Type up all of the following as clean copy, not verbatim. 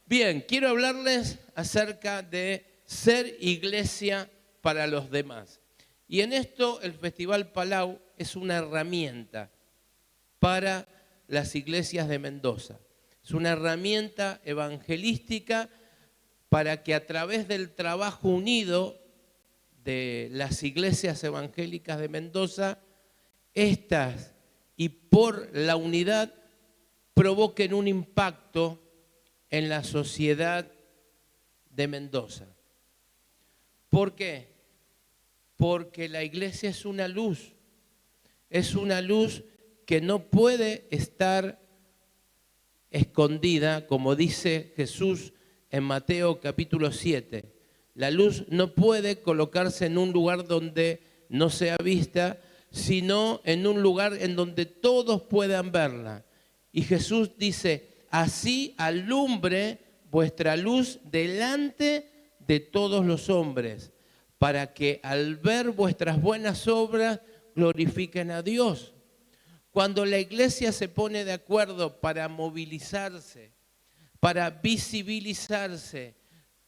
Bien, quiero hablarles acerca de ser iglesia para los demás. Y en esto el Festival Palau es una herramienta para las iglesias de Mendoza. Es una herramienta evangelística para que a través del trabajo unido de las iglesias evangélicas de Mendoza, estas y por la unidad provoquen un impacto en la sociedad de Mendoza. ¿Por qué? Porque la iglesia es una luz que no puede estar escondida, como dice Jesús en Mateo capítulo 7. La luz no puede colocarse en un lugar donde no sea vista, sino en un lugar en donde todos puedan verla. Y Jesús dice, así alumbre vuestra luz delante de todos los hombres, para que al ver vuestras buenas obras glorifiquen a Dios. Cuando la iglesia se pone de acuerdo para movilizarse, para visibilizarse,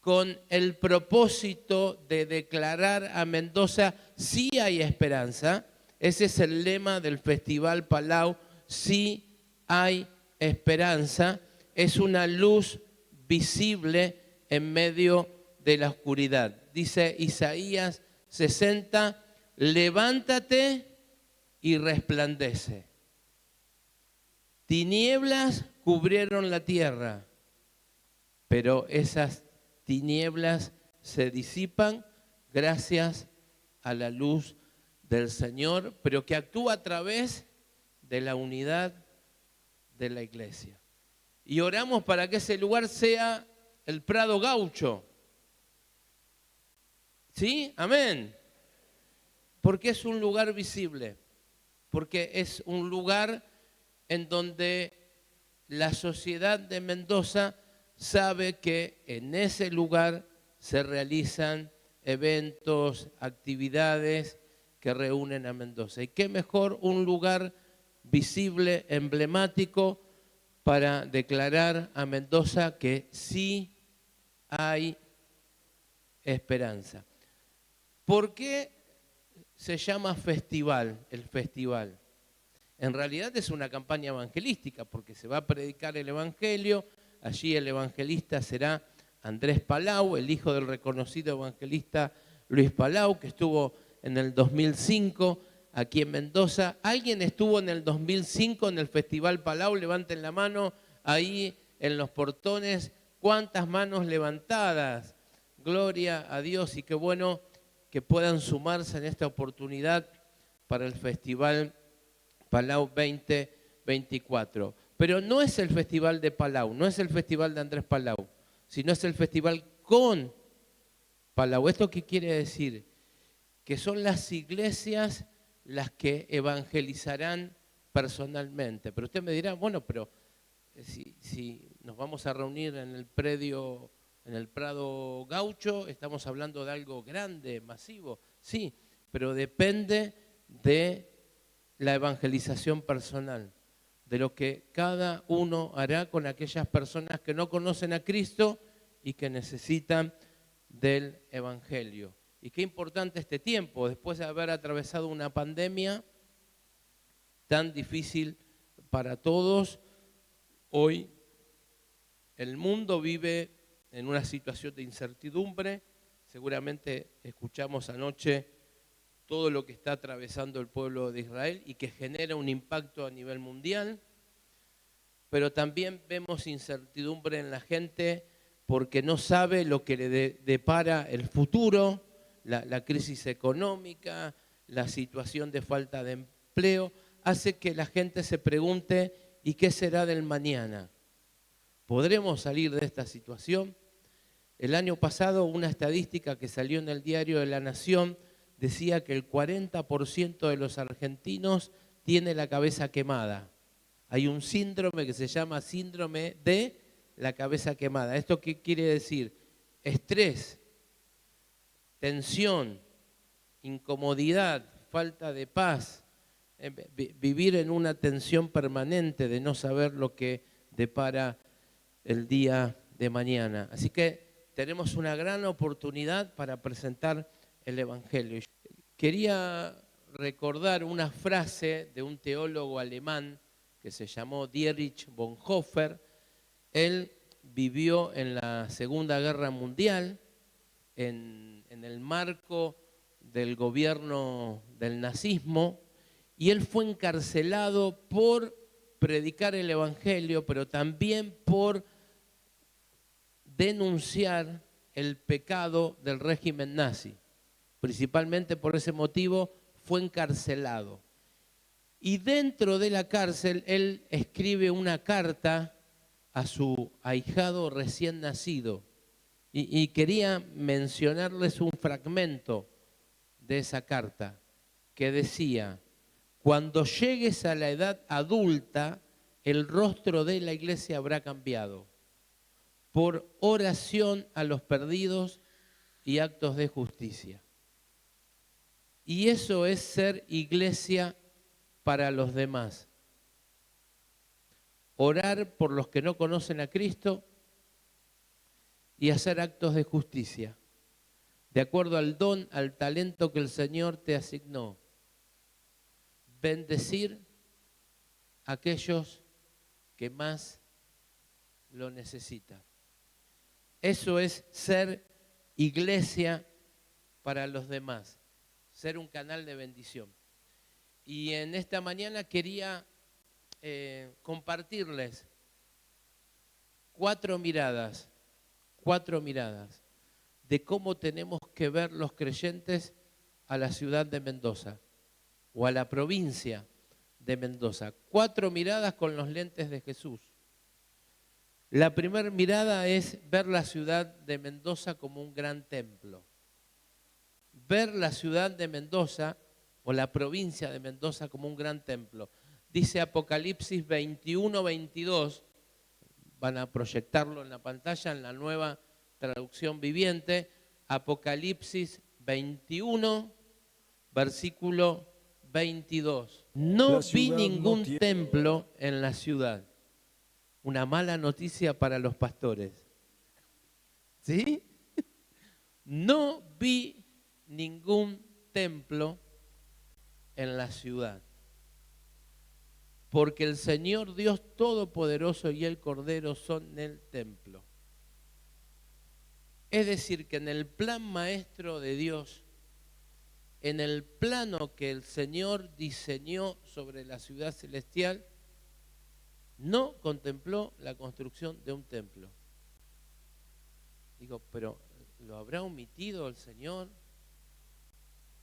con el propósito de declarar a Mendoza, sí hay esperanza. Ese es el lema del Festival Palau, sí hay esperanza. Es una luz visible en medio de la oscuridad. Dice Isaías 60, levántate y resplandece. Tinieblas cubrieron la tierra, pero esas tinieblas se disipan gracias a la luz del Señor, pero que actúa a través de la unidad de la iglesia. Y oramos para que ese lugar sea el Prado Gaucho. ¿Sí? Amén. Porque es un lugar visible, porque es un lugar en donde la sociedad de Mendoza sabe que en ese lugar se realizan eventos, actividades que reúnen a Mendoza. Y qué mejor un lugar visible, emblemático, para declarar a Mendoza que sí hay esperanza. ¿Por qué se llama festival, el festival? En realidad es una campaña evangelística porque se va a predicar el evangelio. Allí el evangelista será Andrés Palau, el hijo del reconocido evangelista Luis Palau, que estuvo en el 2005 aquí en Mendoza. ¿Alguien estuvo en el 2005 en el Festival Palau? Levanten la mano ahí en los portones. ¿Cuántas manos levantadas? Gloria a Dios, y qué bueno que puedan sumarse en esta oportunidad para el Festival Palau 2024. Pero no es el festival de Palau, no es el festival de Andrés Palau, sino es el festival con Palau. ¿Esto qué quiere decir? Que son las iglesias las que evangelizarán personalmente. Pero usted me dirá, bueno, pero si nos vamos a reunir en el predio, en el Prado Gaucho, estamos hablando de algo grande, masivo. Sí, pero depende de la evangelización personal, de lo que cada uno hará con aquellas personas que no conocen a Cristo y que necesitan del Evangelio. Y qué importante este tiempo, después de haber atravesado una pandemia tan difícil para todos. Hoy el mundo vive en una situación de incertidumbre. Seguramente escuchamos anoche todo lo que está atravesando el pueblo de Israel y que genera un impacto a nivel mundial, pero también vemos incertidumbre en la gente porque no sabe lo que le depara el futuro, la crisis económica, la situación de falta de empleo, hace que la gente se pregunte, ¿y qué será del mañana? ¿Podremos salir de esta situación? El año pasado, una estadística que salió en el diario de La Nación decía que el 40% de los argentinos tiene la cabeza quemada. Hay un síndrome que se llama síndrome de la cabeza quemada. ¿Esto qué quiere decir? Estrés, tensión, incomodidad, falta de paz, vivir en una tensión permanente de no saber lo que depara el día de mañana. Así que tenemos una gran oportunidad para presentar el Evangelio. Quería recordar una frase de un teólogo alemán que se llamó Dietrich Bonhoeffer. Él vivió en la Segunda Guerra Mundial, en el marco del gobierno del nazismo, y él fue encarcelado por predicar el Evangelio, pero también por denunciar el pecado del régimen nazi. Principalmente por ese motivo fue encarcelado. Y dentro de la cárcel él escribe una carta a su ahijado recién nacido. Y quería mencionarles un fragmento de esa carta que decía: cuando llegues a la edad adulta, el rostro de la iglesia habrá cambiado por oración a los perdidos y actos de justicia. Y eso es ser iglesia para los demás. Orar por los que no conocen a Cristo y hacer actos de justicia, de acuerdo al don, al talento que el Señor te asignó. Bendecir a aquellos que más lo necesitan. Eso es ser iglesia para los demás, ser un canal de bendición. Y en esta mañana quería compartirles cuatro miradas de cómo tenemos que ver los creyentes a la ciudad de Mendoza o a la provincia de Mendoza. 4 miradas con los lentes de Jesús. La primera mirada es ver la ciudad de Mendoza como un gran templo. Ver la ciudad de Mendoza o la provincia de Mendoza como un gran templo. Dice Apocalipsis 21-22, van a proyectarlo en la pantalla en la nueva traducción viviente, Apocalipsis 21, versículo 22. No vi ningún templo en la ciudad. Una mala noticia para los pastores. ¿Sí? No vi ningún templo en la ciudad. Porque el Señor Dios Todopoderoso y el Cordero son el templo. Es decir, que en el plan maestro de Dios, en el plano que el Señor diseñó sobre la ciudad celestial, no contempló la construcción de un templo. Digo, pero ¿lo habrá omitido el Señor?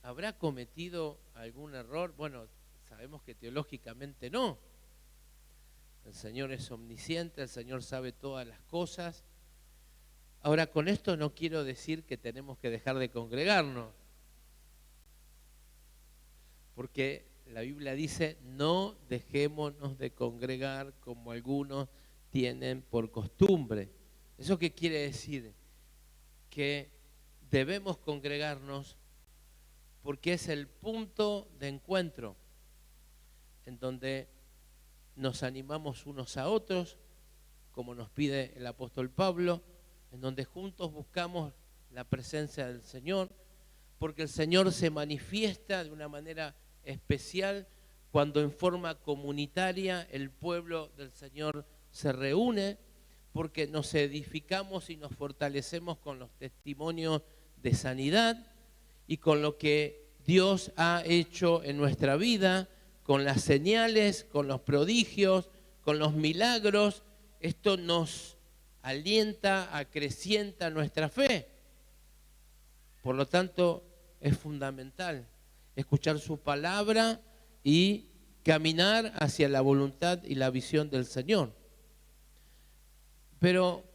¿Habrá cometido algún error? Bueno, sabemos que teológicamente no. El Señor es omnisciente, el Señor sabe todas las cosas. Ahora, con esto no quiero decir que tenemos que dejar de congregarnos. Porque la Biblia dice, no dejémonos de congregar como algunos tienen por costumbre. ¿Eso qué quiere decir? Que debemos congregarnos porque es el punto de encuentro en donde nos animamos unos a otros, como nos pide el apóstol Pablo, en donde juntos buscamos la presencia del Señor, porque el Señor se manifiesta de una manera especial cuando en forma comunitaria el pueblo del Señor se reúne, porque nos edificamos y nos fortalecemos con los testimonios de sanidad y con lo que Dios ha hecho en nuestra vida, con las señales, con los prodigios, con los milagros. Esto nos alienta, acrecienta nuestra fe. Por lo tanto, es fundamental escuchar su palabra y caminar hacia la voluntad y la visión del Señor. Pero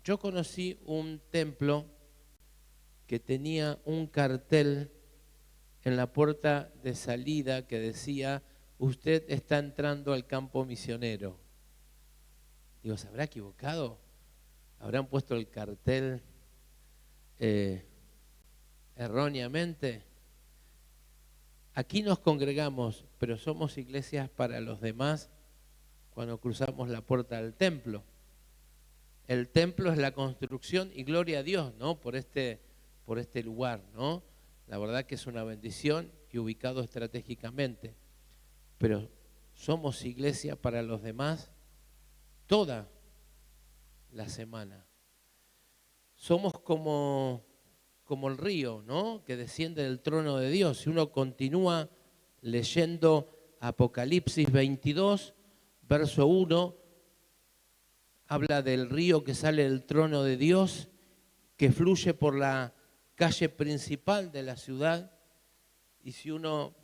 yo conocí un templo que tenía un cartel en la puerta de salida que decía, usted está entrando al campo misionero. Digo, ¿se habrá equivocado? ¿Habrán puesto el cartel erróneamente? Aquí nos congregamos, pero somos iglesias para los demás cuando cruzamos la puerta del templo. el templo es la construcción y gloria a Dios, ¿no? Por este lugar, ¿no? La verdad que es una bendición y ubicado estratégicamente. Pero somos iglesia para los demás toda la semana. Somos como el río, ¿no? Que desciende del trono de Dios. Si uno continúa leyendo Apocalipsis 22, verso 1, habla del río que sale del trono de Dios, que fluye por la calle principal de la ciudad. Y si uno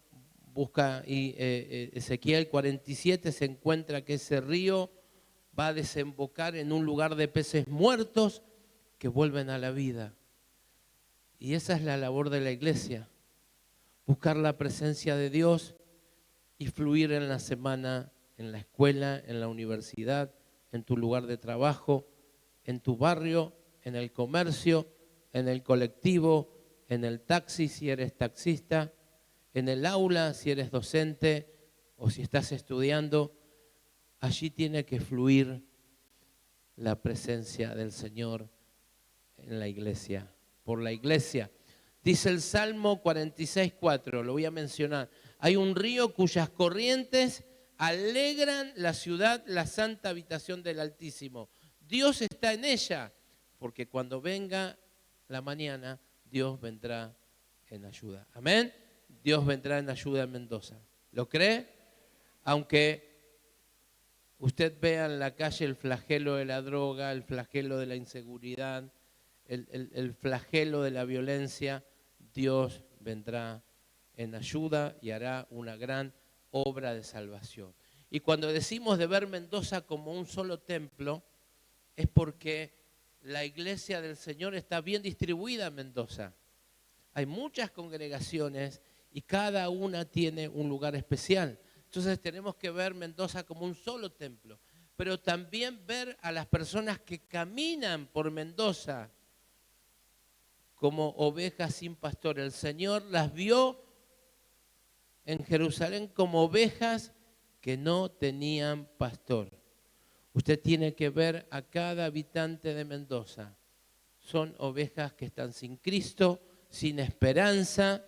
busca Ezequiel 47, se encuentra que ese río va a desembocar en un lugar de peces muertos que vuelven a la vida. Y esa es la labor de la iglesia, buscar la presencia de Dios y fluir en la semana, en la escuela, en la universidad, en tu lugar de trabajo, en tu barrio, en el comercio, en el colectivo, en el taxi si eres taxista, en el aula si eres docente o si estás estudiando. Allí tiene que fluir la presencia del Señor en la iglesia, por la iglesia. Dice el Salmo 46:4, lo voy a mencionar. Hay un río cuyas corrientes alegran la ciudad, la santa habitación del Altísimo. Dios está en ella, porque cuando venga la mañana, Dios vendrá en ayuda. Amén. Dios vendrá en ayuda en Mendoza. ¿Lo cree? Aunque usted vea en la calle el flagelo de la droga, el flagelo de la inseguridad, el flagelo de la violencia, Dios vendrá en ayuda y hará una gran obra de salvación. Y cuando decimos de ver Mendoza como un solo templo, es porque la iglesia del Señor está bien distribuida en Mendoza. Hay muchas congregaciones y cada una tiene un lugar especial. Entonces tenemos que ver Mendoza como un solo templo, pero también ver a las personas que caminan por Mendoza como ovejas sin pastor. El Señor las vio en Jerusalén como ovejas que no tenían pastor. Usted tiene que ver a cada habitante de Mendoza. Son ovejas que están sin Cristo, sin esperanza,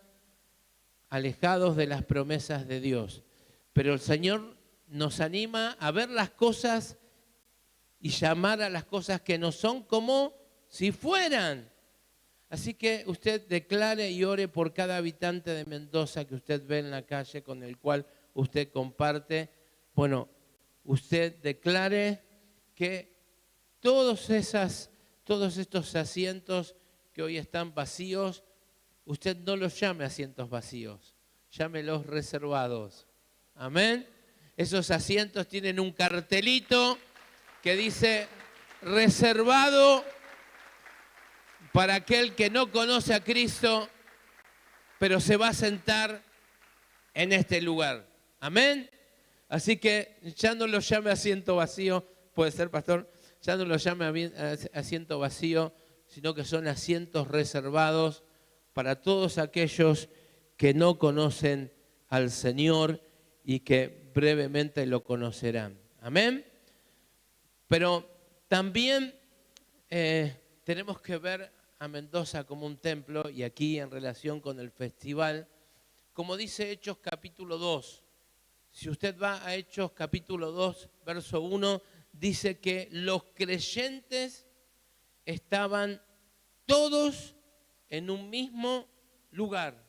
alejados de las promesas de Dios. Pero el Señor nos anima a ver las cosas y llamar a las cosas que no son como si fueran. Así que usted declare y ore por cada habitante de Mendoza que usted ve en la calle, con el cual usted comparte. Bueno, usted declare que todos estos asientos que hoy están vacíos, usted no los llame asientos vacíos, llámelos reservados. Amén. Esos asientos tienen un cartelito que dice reservado para aquel que no conoce a Cristo, pero se va a sentar en este lugar. Amén. Así que ya no lo llame asiento vacío, puede ser, pastor, ya no lo llame asiento vacío, sino que son asientos reservados para todos aquellos que no conocen al Señor y que brevemente lo conocerán. Amén. Pero también tenemos que ver a Mendoza como un templo, y aquí en relación con el festival, como dice Hechos capítulo 2. Si usted va a Hechos capítulo 2, verso 1, dice que los creyentes estaban todos en un mismo lugar.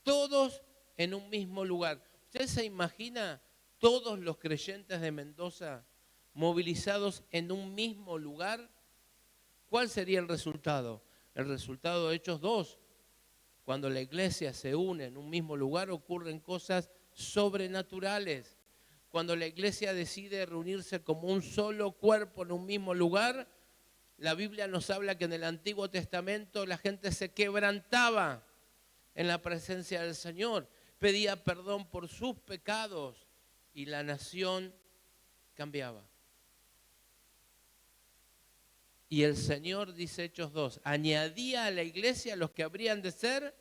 Todos en un mismo lugar. ¿Usted se imagina todos los creyentes de Mendoza movilizados en un mismo lugar? ¿Cuál sería el resultado? El resultado de Hechos 2. Cuando la iglesia se une en un mismo lugar, ocurren cosas sobrenaturales. Cuando la iglesia decide reunirse como un solo cuerpo en un mismo lugar, la Biblia nos habla que en el Antiguo Testamento la gente se quebrantaba en la presencia del Señor, pedía perdón por sus pecados y la nación cambiaba. Y el Señor, dice Hechos 2, añadía a la iglesia los que habrían de ser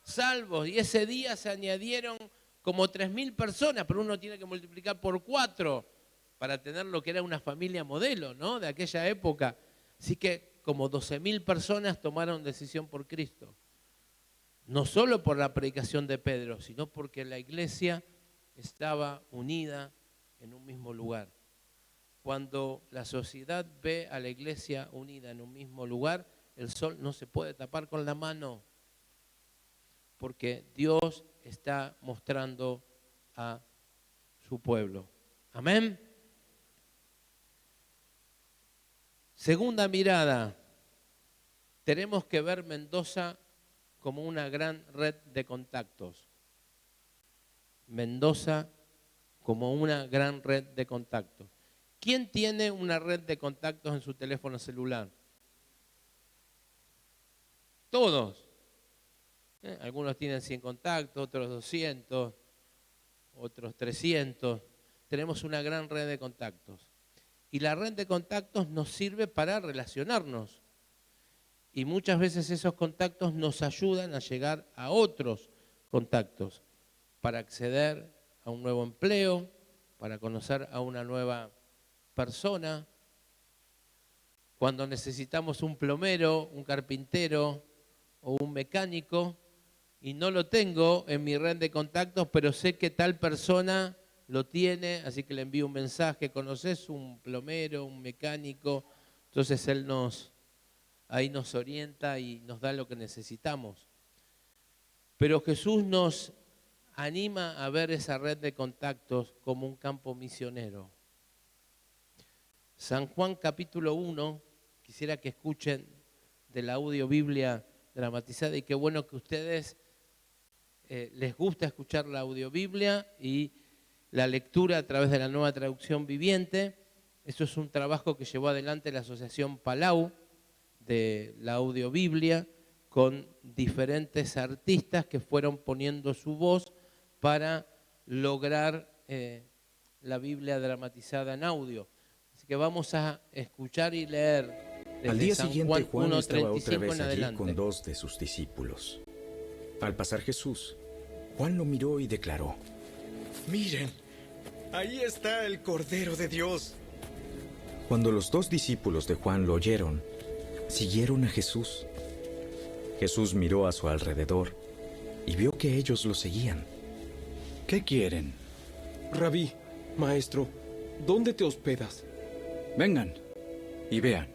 salvos. Y ese día se añadieron como 3.000 personas, pero uno tiene que multiplicar por 4 para tener lo que era una familia modelo, ¿no? De aquella época. Así que como 12.000 personas tomaron decisión por Cristo. No solo por la predicación de Pedro, sino porque la iglesia estaba unida en un mismo lugar. Cuando la sociedad ve a la iglesia unida en un mismo lugar, el sol no se puede tapar con la mano, porque Dios está mostrando a su pueblo. Amén. Segunda mirada, tenemos que ver Mendoza como una gran red de contactos. Mendoza como una gran red de contactos. ¿Quién tiene una red de contactos en su teléfono celular? Todos. Algunos tienen 100 contactos, otros 200, otros 300. Tenemos una gran red de contactos. Y la red de contactos nos sirve para relacionarnos. Y muchas veces esos contactos nos ayudan a llegar a otros contactos, para acceder a un nuevo empleo, para conocer a una nueva persona. Cuando necesitamos un plomero, un carpintero o un mecánico y no lo tengo en mi red de contactos, pero sé que tal persona lo tiene, así que le envío un mensaje: ¿conoces un plomero, un mecánico? Entonces él ahí nos orienta y nos da lo que necesitamos. Pero Jesús nos anima a ver esa red de contactos como un campo misionero. San Juan capítulo 1, quisiera que escuchen de la audio Biblia dramatizada, y qué bueno que a ustedes les gusta escuchar la audio Biblia y la lectura a través de la Nueva Traducción Viviente. Eso es un trabajo que llevó adelante la Asociación Palau de la audio Biblia, con diferentes artistas que fueron poniendo su voz para lograr la Biblia dramatizada en audio. Así que vamos a escuchar y leer desde Al día San siguiente, Juan estaba 1:35 otra vez en allí adelante. con 2 de sus discípulos. Al pasar Jesús, Juan lo miró y declaró: Miren, ahí está el Cordero de Dios. Cuando los 2 discípulos de Juan lo oyeron, siguieron a Jesús. Jesús miró a su alrededor y vio que ellos lo seguían. ¿Qué quieren? Rabí, maestro, ¿dónde te hospedas? Vengan y vean.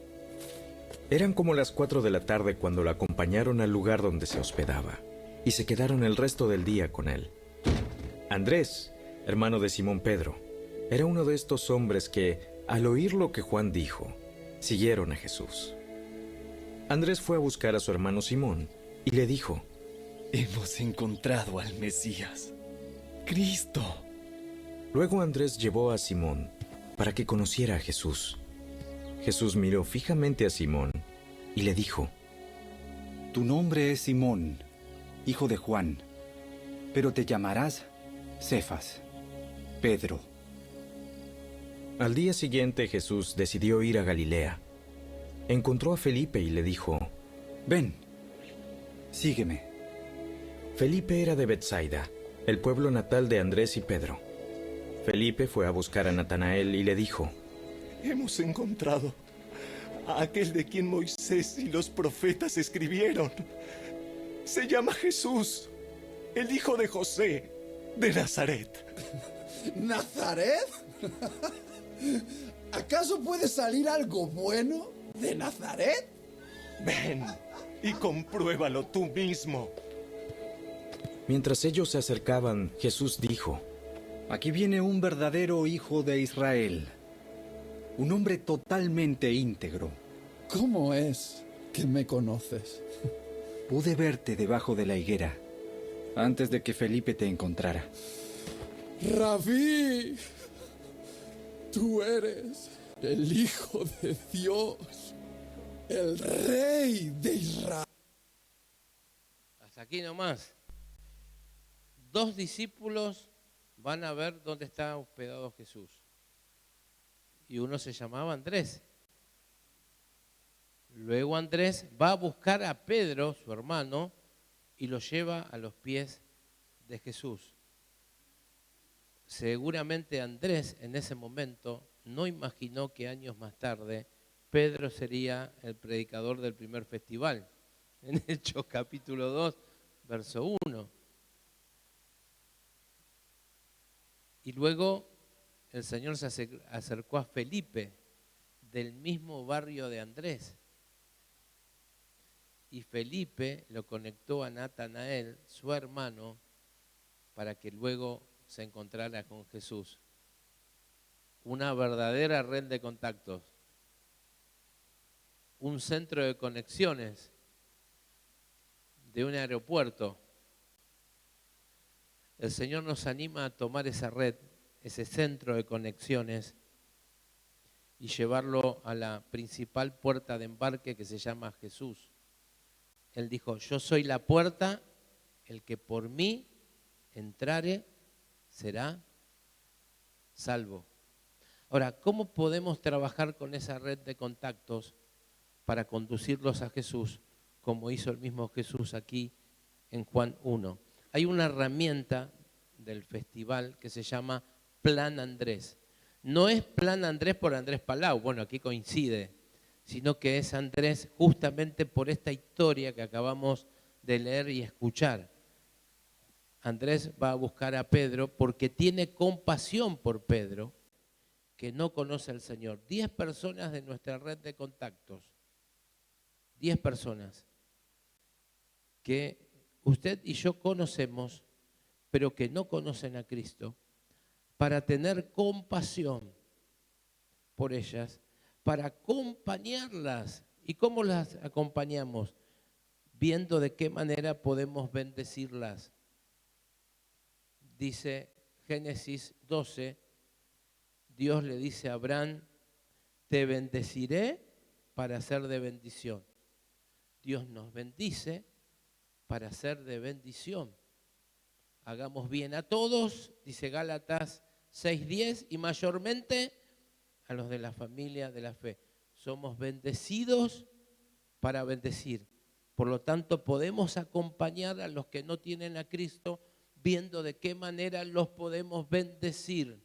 Eran como las 4 de la tarde cuando lo acompañaron al lugar donde se hospedaba, y se quedaron el resto del día con él. Andrés, hermano de Simón Pedro, era uno de estos hombres que, al oír lo que Juan dijo, siguieron a Jesús. Andrés fue a buscar a su hermano Simón y le dijo: Hemos encontrado al Mesías, Cristo. Luego Andrés llevó a Simón para que conociera a Jesús. Jesús miró fijamente a Simón y le dijo: Tu nombre es Simón, hijo de Juan, pero te llamarás Cefas, Pedro. Al día siguiente Jesús decidió ir a Galilea. Encontró a Felipe y le dijo: Ven, sígueme. Felipe era de Betsaida, el pueblo natal de Andrés y Pedro. Felipe fue a buscar a Natanael y le dijo: Hemos encontrado a aquel de quien Moisés y los profetas escribieron. Se llama Jesús, el hijo de José, de Nazaret. ¿Nazaret? ¿Acaso puede salir algo bueno de Nazaret? Ven y compruébalo tú mismo. Mientras ellos se acercaban, Jesús dijo: Aquí viene un verdadero hijo de Israel, un hombre totalmente íntegro. ¿Cómo es que me conoces? Pude verte debajo de la higuera, antes de que Felipe te encontrara. Rabí, tú eres el Hijo de Dios, el Rey de Israel. Hasta aquí nomás. 2 discípulos van a ver dónde está hospedado Jesús. Y uno se llamaba Andrés. Luego Andrés va a buscar a Pedro, su hermano, y lo lleva a los pies de Jesús. Seguramente Andrés en ese momento no imaginó que años más tarde Pedro sería el predicador del primer festival. En Hechos capítulo 2, verso 1. Y luego el Señor se acercó a Felipe, del mismo barrio de Andrés. Y Felipe lo conectó a Natanael, su hermano, para que luego se encontrara con Jesús. Una verdadera red de contactos. Un centro de conexiones de un aeropuerto. El Señor nos anima a tomar esa red, ese centro de conexiones, y llevarlo a la principal puerta de embarque que se llama Jesús. Él dijo, yo soy la puerta, el que por mí entrare será salvo. Ahora, ¿cómo podemos trabajar con esa red de contactos para conducirlos a Jesús, como hizo el mismo Jesús aquí en Juan 1? Hay una herramienta del festival que se llama Plan Andrés. No es Plan Andrés por Andrés Palau, bueno, aquí coincide, sino que es Andrés justamente por esta historia que acabamos de leer y escuchar. Andrés va a buscar a Pedro porque tiene compasión por Pedro, que no conoce al Señor. 10 personas de nuestra red de contactos, 10 personas que usted y yo conocemos, pero que no conocen a Cristo, para tener compasión por ellas, para acompañarlas. ¿Y cómo las acompañamos? Viendo de qué manera podemos bendecirlas. Dice Génesis 12, Dios le dice a Abraham, te bendeciré para ser de bendición. Dios nos bendice para ser de bendición. Hagamos bien a todos, dice Gálatas 6:10, y mayormente a los de la familia de la fe. Somos bendecidos para bendecir. Por lo tanto, podemos acompañar a los que no tienen a Cristo, viendo de qué manera los podemos bendecir.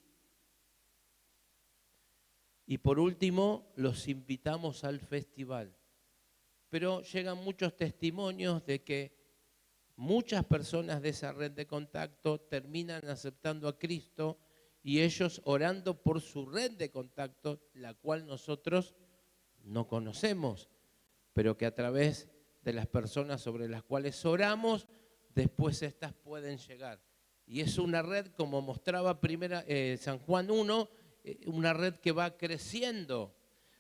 Y por último, los invitamos al festival. Pero llegan muchos testimonios de que muchas personas de esa red de contacto terminan aceptando a Cristo y ellos orando por su red de contacto, la cual nosotros no conocemos, pero que a través de las personas sobre las cuales oramos, después estas pueden llegar. Y es una red, como mostraba San Juan 1, una red que va creciendo,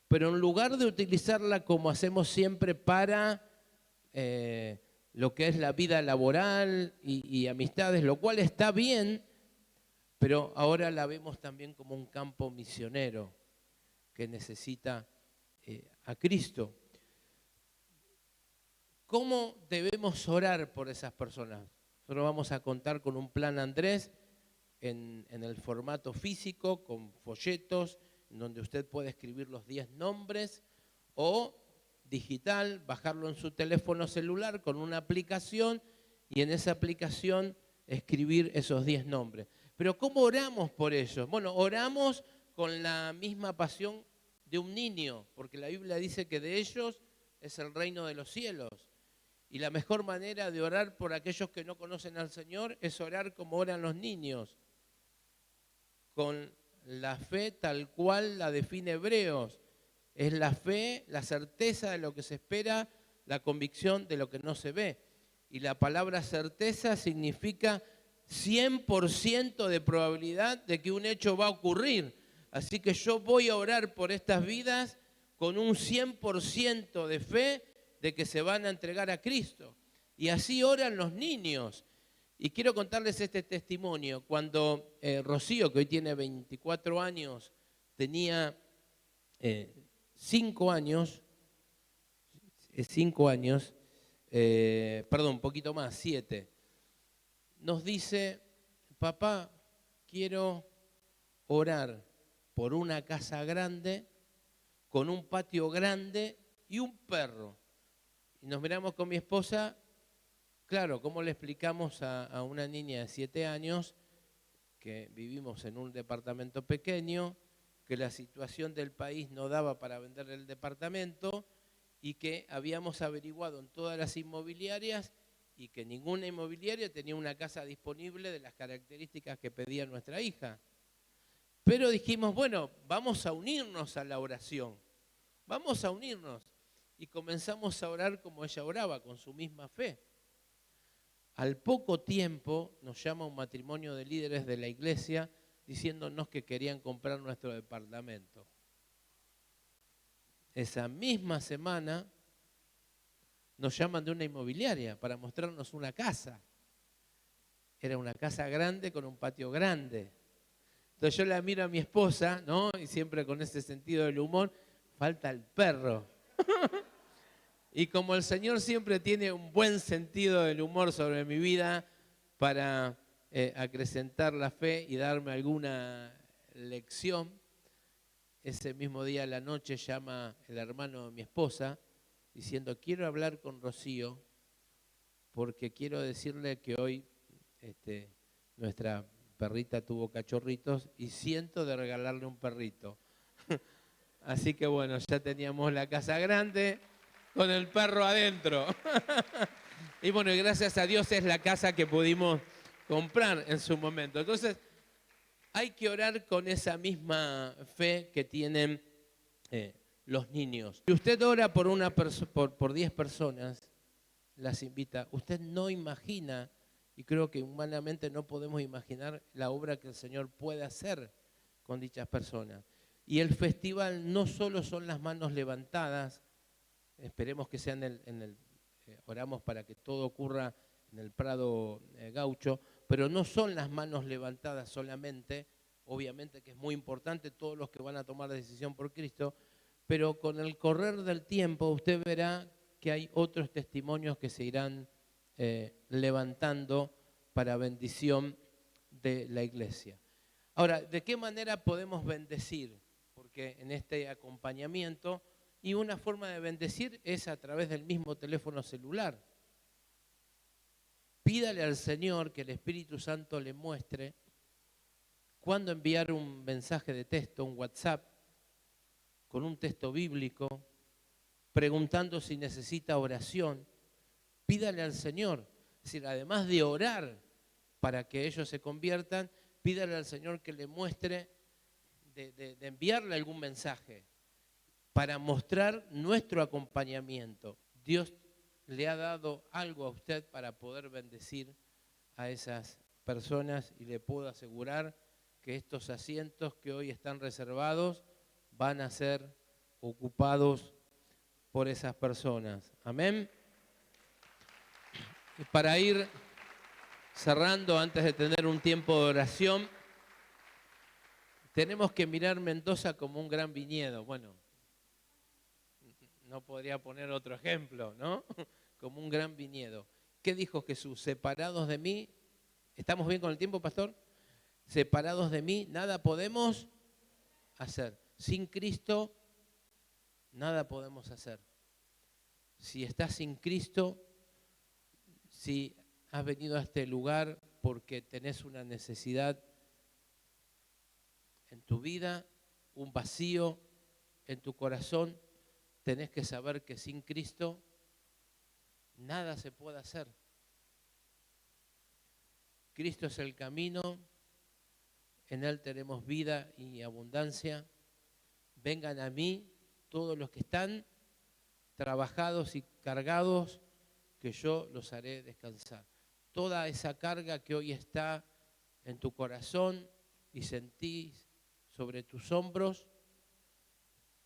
pero en lugar de utilizarla como hacemos siempre para lo que es la vida laboral y amistades, lo cual está bien, pero ahora la vemos también como un campo misionero que necesita a Cristo. ¿Cómo debemos orar por esas personas? Nosotros vamos a contar con un plan Andrés en el formato físico, con folletos, en donde usted puede escribir los 10 nombres, o digital, bajarlo en su teléfono celular con una aplicación y en esa aplicación escribir esos 10 nombres. Pero ¿cómo oramos por ellos? Bueno, oramos con la misma pasión de un niño, porque la Biblia dice que de ellos es el reino de los cielos. Y la mejor manera de orar por aquellos que no conocen al Señor es orar como oran los niños, con la fe tal cual la define Hebreos. Es la fe, la certeza de lo que se espera, la convicción de lo que no se ve. Y la palabra certeza significa 100% de probabilidad de que un hecho va a ocurrir. Así que yo voy a orar por estas vidas con un 100% de fe de que se van a entregar a Cristo. Y así oran los niños. Y quiero contarles este testimonio. Cuando Rocío, que hoy tiene 24 años, tenía 5 años, un poquito más, 7, nos dice, papá, quiero orar por una casa grande, con un patio grande y un perro. Y nos miramos con mi esposa, claro, ¿cómo le explicamos a una niña de 7 años que vivimos en un departamento pequeño, que la situación del país no daba para vender el departamento y que habíamos averiguado en todas las inmobiliarias y que ninguna inmobiliaria tenía una casa disponible de las características que pedía nuestra hija. Pero dijimos, bueno, vamos a unirnos a la oración, vamos a unirnos. Y comenzamos a orar como ella oraba, con su misma fe. Al poco tiempo nos llama un matrimonio de líderes de la iglesia diciéndonos que querían comprar nuestro departamento. Esa misma semana nos llaman de una inmobiliaria para mostrarnos una casa. Era una casa grande con un patio grande. Entonces yo la miro a mi esposa, ¿no? Y siempre con ese sentido del humor, falta el perro. Y como el Señor siempre tiene un buen sentido del humor sobre mi vida para acrecentar la fe y darme alguna lección, ese mismo día a la noche llama el hermano de mi esposa diciendo, quiero hablar con Rocío porque quiero decirle que hoy nuestra perrita tuvo cachorritos y siento de regalarle un perrito. Así que bueno, ya teníamos la casa grande con el perro adentro. Y bueno, gracias a Dios es la casa que pudimos comprar en su momento. Entonces, hay que orar con esa misma fe que tienen los niños. Si usted ora por 10 personas, las invita, usted no imagina, y creo que humanamente no podemos imaginar la obra que el Señor puede hacer con dichas personas. Y el festival no solo son las manos levantadas, esperemos que sea oramos para que todo ocurra en el Prado Gaucho, pero no son las manos levantadas solamente, obviamente que es muy importante todos los que van a tomar la decisión por Cristo, pero con el correr del tiempo usted verá que hay otros testimonios que se irán levantando para bendición de la iglesia. Ahora, ¿de qué manera podemos bendecir? Porque en este acompañamiento, y una forma de bendecir es a través del mismo teléfono celular. Pídale al Señor que el Espíritu Santo le muestre cuándo enviar un mensaje de texto, un WhatsApp, con un texto bíblico, preguntando si necesita oración. Pídale al Señor, es decir, además de orar para que ellos se conviertan, pídale al Señor que le muestre de enviarle algún mensaje para mostrar nuestro acompañamiento. Dios le ha dado algo a usted para poder bendecir a esas personas y le puedo asegurar que estos asientos que hoy están reservados van a ser ocupados por esas personas. Amén. Y para ir cerrando, antes de tener un tiempo de oración, tenemos que mirar Mendoza como un gran viñedo. Bueno, no podría poner otro ejemplo, ¿no? Como un gran viñedo. ¿Qué dijo Jesús? Separados de mí, ¿estamos bien con el tiempo, pastor? Separados de mí, nada podemos hacer. Sin Cristo, nada podemos hacer. Si estás sin Cristo, si has venido a este lugar porque tenés una necesidad en tu vida, un vacío en tu corazón, tenés que saber que sin Cristo nada se puede hacer. Cristo es el camino, en Él tenemos vida y abundancia. Vengan a mí todos los que están trabajados y cargados, que yo los haré descansar. Toda esa carga que hoy está en tu corazón y sentís sobre tus hombros,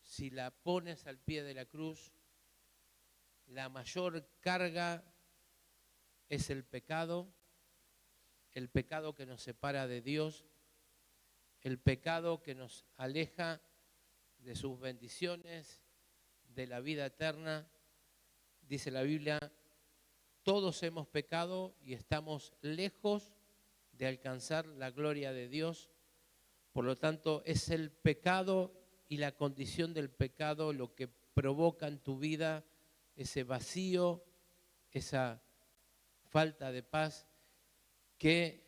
si la pones al pie de la cruz, la mayor carga es el pecado que nos separa de Dios, el pecado que nos aleja de sus bendiciones, de la vida eterna. Dice la Biblia, todos hemos pecado y estamos lejos de alcanzar la gloria de Dios. Por lo tanto, es el pecado y la condición del pecado lo que provoca en tu vida ese vacío, esa falta de paz que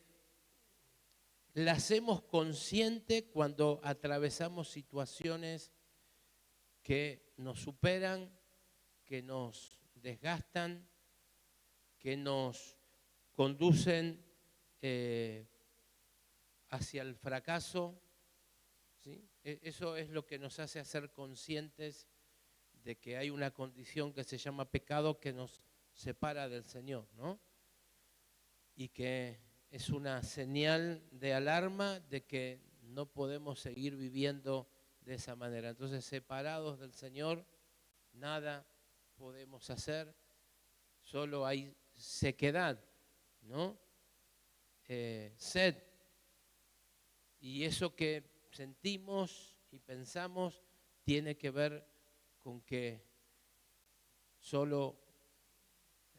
la hacemos consciente cuando atravesamos situaciones que nos superan, que nos desgastan, que nos conducen hacia el fracaso, ¿sí? Eso es lo que nos hace hacer conscientes de que hay una condición que se llama pecado que nos separa del Señor, ¿no? Y que es una señal de alarma de que no podemos seguir viviendo de esa manera. Entonces, separados del Señor, nada podemos hacer, solo hay sequedad, ¿no? Sed. Y eso que sentimos y pensamos tiene que ver con que solo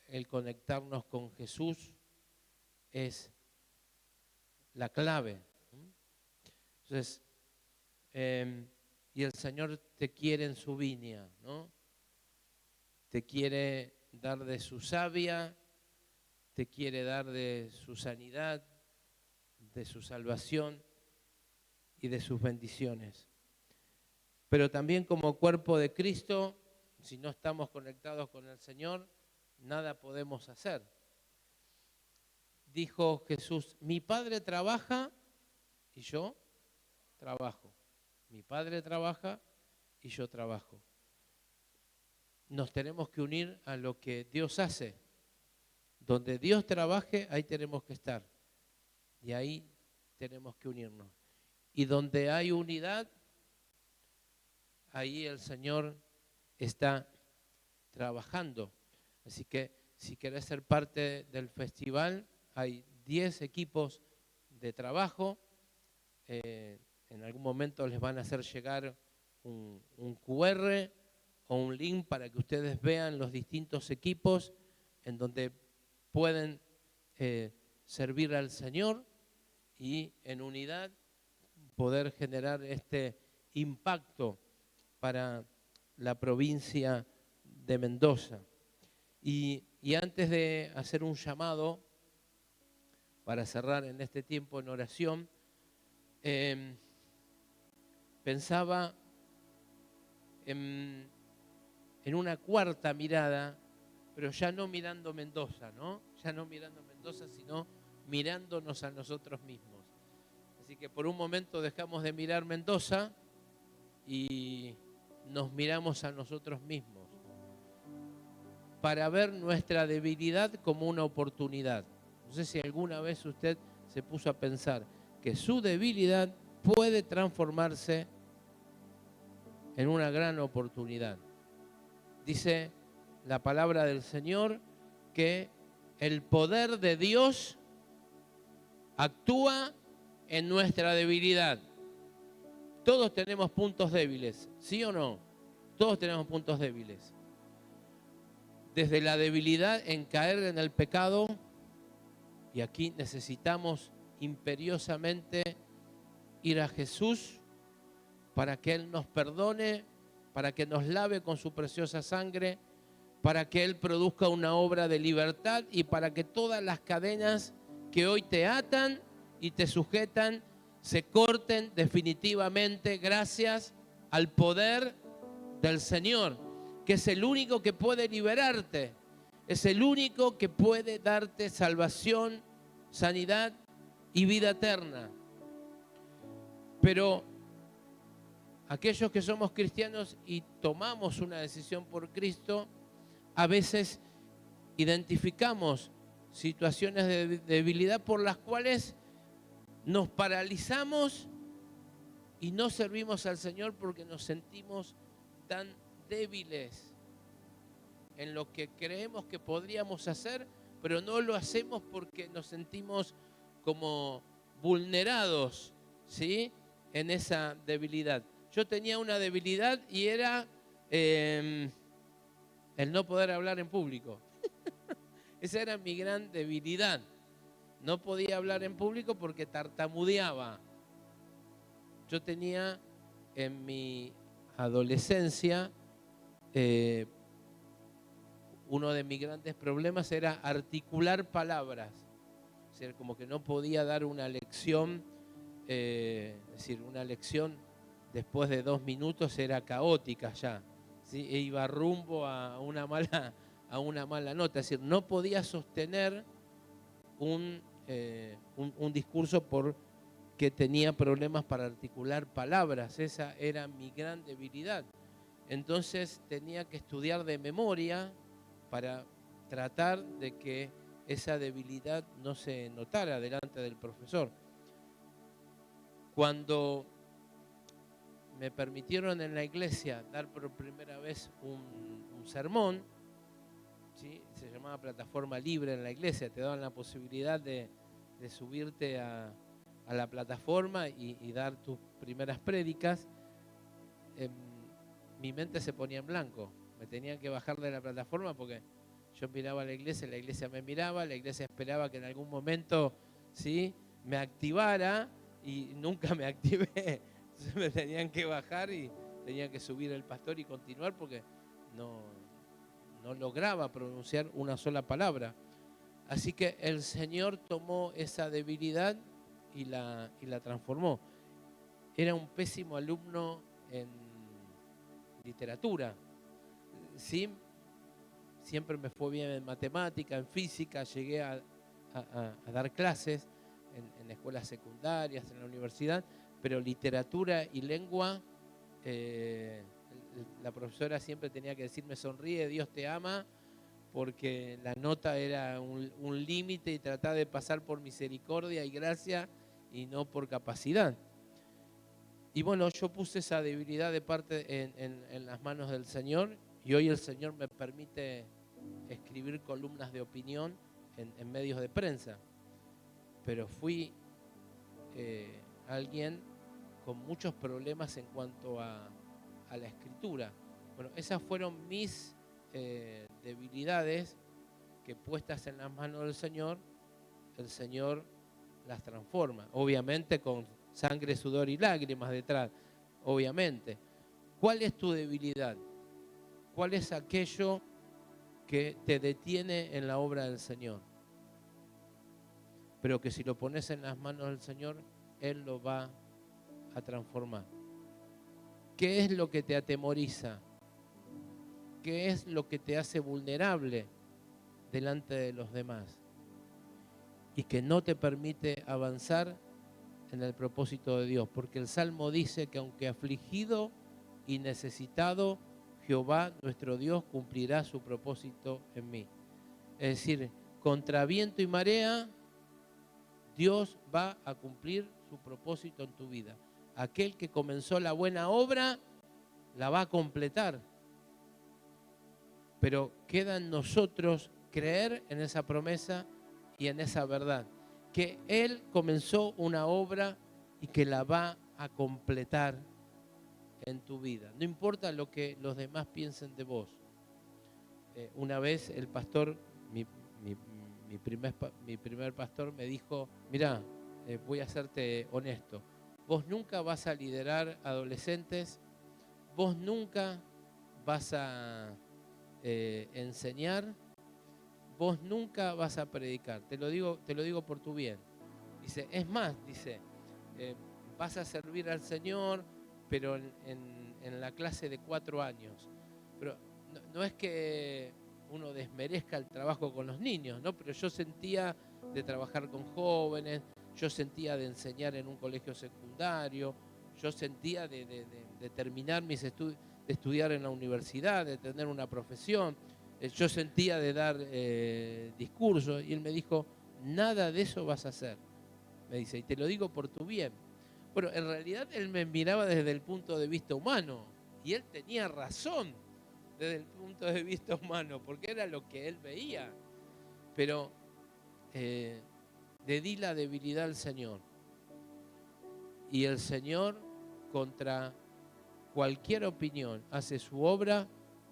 el conectarnos con Jesús es la clave. Entonces, y el Señor te quiere en su viña, ¿no? Te quiere dar de su savia, te quiere dar de su sanidad, de su salvación y de sus bendiciones. Pero también como cuerpo de Cristo, si no estamos conectados con el Señor, nada podemos hacer. Dijo Jesús, mi Padre trabaja y yo trabajo. Mi Padre trabaja y yo trabajo. Nos tenemos que unir a lo que Dios hace. Donde Dios trabaje, ahí tenemos que estar. Y ahí tenemos que unirnos. Y donde hay unidad, ahí el Señor está trabajando. Así que si querés ser parte del festival, hay 10 equipos de trabajo. En algún momento les van a hacer llegar un QR o un link para que ustedes vean los distintos equipos en donde pueden servir al Señor y en unidad poder generar este impacto para la provincia de Mendoza. Y antes de hacer un llamado para cerrar en este tiempo en oración, pensaba en una cuarta mirada, pero ya no mirando Mendoza, ¿no? Ya no mirando Mendoza, sino mirándonos a nosotros mismos. Así que por un momento dejamos de mirar Mendoza y nos miramos a nosotros mismos para ver nuestra debilidad como una oportunidad. No sé si alguna vez usted se puso a pensar que su debilidad puede transformarse en una gran oportunidad. Dice la palabra del Señor que el poder de Dios actúa en nuestra debilidad. Todos tenemos puntos débiles, ¿sí o no? Todos tenemos puntos débiles. Desde la debilidad en caer en el pecado, y aquí necesitamos imperiosamente ir a Jesús para que Él nos perdone, para que nos lave con su preciosa sangre, para que Él produzca una obra de libertad y para que todas las cadenas que hoy te atan y te sujetan se corten definitivamente gracias al poder del Señor, que es el único que puede liberarte, es el único que puede darte salvación, sanidad y vida eterna. Pero aquellos que somos cristianos y tomamos una decisión por Cristo, a veces identificamos situaciones de debilidad por las cuales nos paralizamos y no servimos al Señor porque nos sentimos tan débiles en lo que creemos que podríamos hacer, pero no lo hacemos porque nos sentimos como vulnerados, ¿sí?, en esa debilidad. Yo tenía una debilidad y era el no poder hablar en público. Esa era mi gran debilidad. No podía hablar en público porque tartamudeaba. Yo tenía en mi adolescencia, uno de mis grandes problemas era articular palabras. O sea, como que no podía dar una lección es decir, una lección después de 2 minutos era caótica ya, ¿sí? E iba rumbo a una mala nota, es decir, no podía sostener un discurso porque tenía problemas para articular palabras. Esa era mi gran debilidad. Entonces tenía que estudiar de memoria para tratar de que esa debilidad no se notara delante del profesor. Cuando me permitieron en la iglesia dar por primera vez un sermón, ¿sí? Se llamaba plataforma libre en la iglesia, te daban la posibilidad de subirte a la plataforma y dar tus primeras prédicas. Mi mente se ponía en blanco, me tenían que bajar de la plataforma porque yo miraba a la iglesia me miraba, la iglesia esperaba que en algún momento, ¿sí?, me activara y nunca me activé. Entonces me tenían que bajar y tenía que subir el pastor y continuar porque no lograba pronunciar una sola palabra. Así que el Señor tomó esa debilidad y la transformó. Era un pésimo alumno en literatura. Sí, siempre me fue bien en matemática, en física, llegué a dar clases en escuelas secundarias, en la universidad, pero literatura y lengua, la profesora siempre tenía que decirme: sonríe, Dios te ama, porque la nota era un límite y trataba de pasar por misericordia y gracia y no por capacidad. Y bueno, yo puse esa debilidad de parte en las manos del Señor, y hoy el Señor me permite escribir columnas de opinión en medios de prensa. Pero fui alguien con muchos problemas en cuanto a la escritura. Bueno, esas fueron mis debilidades que, puestas en las manos del Señor, el Señor las transforma. Obviamente con sangre, sudor y lágrimas detrás, obviamente. ¿Cuál es tu debilidad? ¿Cuál es aquello que te detiene en la obra del Señor? Pero que si lo pones en las manos del Señor, Él lo va a transformar. ¿Qué es lo que te atemoriza? ¿Qué es lo que te hace vulnerable delante de los demás? Y que no te permite avanzar en el propósito de Dios. Porque el Salmo dice que aunque afligido y necesitado, Jehová nuestro Dios cumplirá su propósito en mí. Es decir, contra viento y marea, Dios va a cumplir su propósito en tu vida. Aquel que comenzó la buena obra, la va a completar. Pero queda en nosotros creer en esa promesa y en esa verdad. Que Él comenzó una obra y que la va a completar en tu vida. No importa lo que los demás piensen de vos. Una vez el pastor, mi primer pastor, me dijo: mirá, voy a serte honesto, vos nunca vas a liderar adolescentes, vos nunca vas a enseñar, vos nunca vas a predicar, te lo digo por tu bien. Dice, es más, dice, vas a servir al Señor, pero en la clase de 4 años. Pero no es que uno desmerezca el trabajo con los niños, ¿no? Pero yo sentía de trabajar con jóvenes, yo sentía de enseñar en un colegio secundario, yo sentía de terminar mis estudios, de estudiar en la universidad, de tener una profesión, yo sentía de dar discursos, y él me dijo, nada de eso vas a hacer, me dice, y te lo digo por tu bien. Bueno, en realidad él me miraba desde el punto de vista humano, y él tenía razón desde el punto de vista humano, porque era lo que él veía. Pero le di la debilidad al Señor, y el Señor, contra cualquier opinión, hace su obra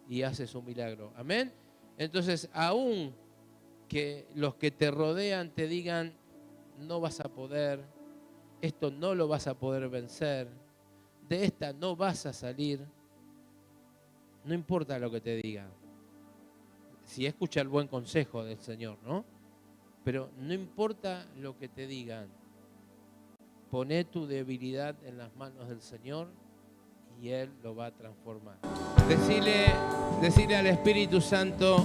y hace su milagro. Amén. Entonces, aún que los que te rodean te digan, no vas a poder, esto no lo vas a poder vencer, de esta no vas a salir, no importa lo que te digan. Si escucha el buen consejo del Señor, ¿no? Pero no importa lo que te digan, Poné tu debilidad en las manos del Señor y Él lo va a transformar. Decile al Espíritu Santo: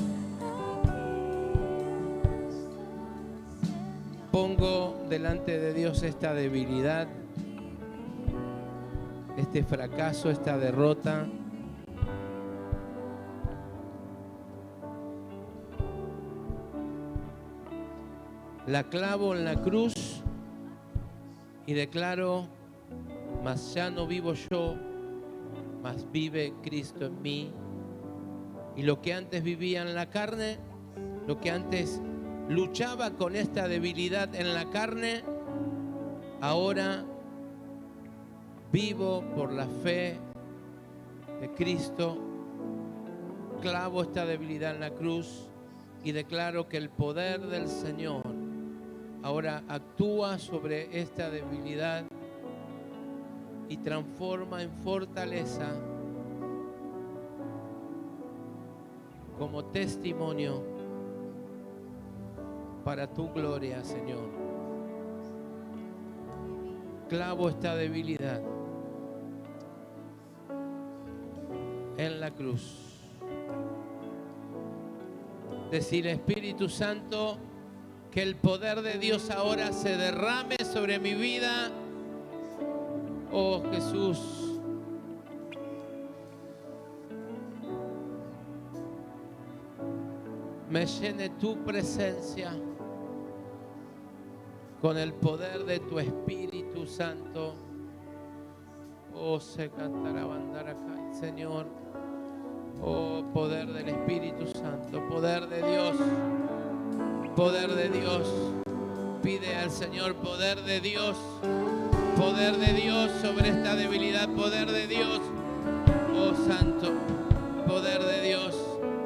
pongo delante de Dios esta debilidad, este fracaso, esta derrota. La clavo en la cruz y declaro: mas ya no vivo yo, mas vive Cristo en mí. Y lo que antes vivía en la carne, lo que antes luchaba con esta debilidad en la carne, ahora vivo por la fe de Cristo. Clavo esta debilidad en la cruz y declaro que el poder del Señor ahora actúa sobre esta debilidad y transforma en fortaleza, como testimonio para tu gloria, Señor. Clavo esta debilidad en la cruz. Decir: Espíritu Santo, que el poder de Dios ahora se derrame sobre mi vida. Oh Jesús, me llene tu presencia con el poder de tu Espíritu Santo. Oh, se cantará bandar acá, Señor. Oh, poder del Espíritu Santo, poder de Dios, poder de Dios. Pide al Señor poder de Dios sobre esta debilidad, poder de Dios. Oh, Santo, poder de Dios.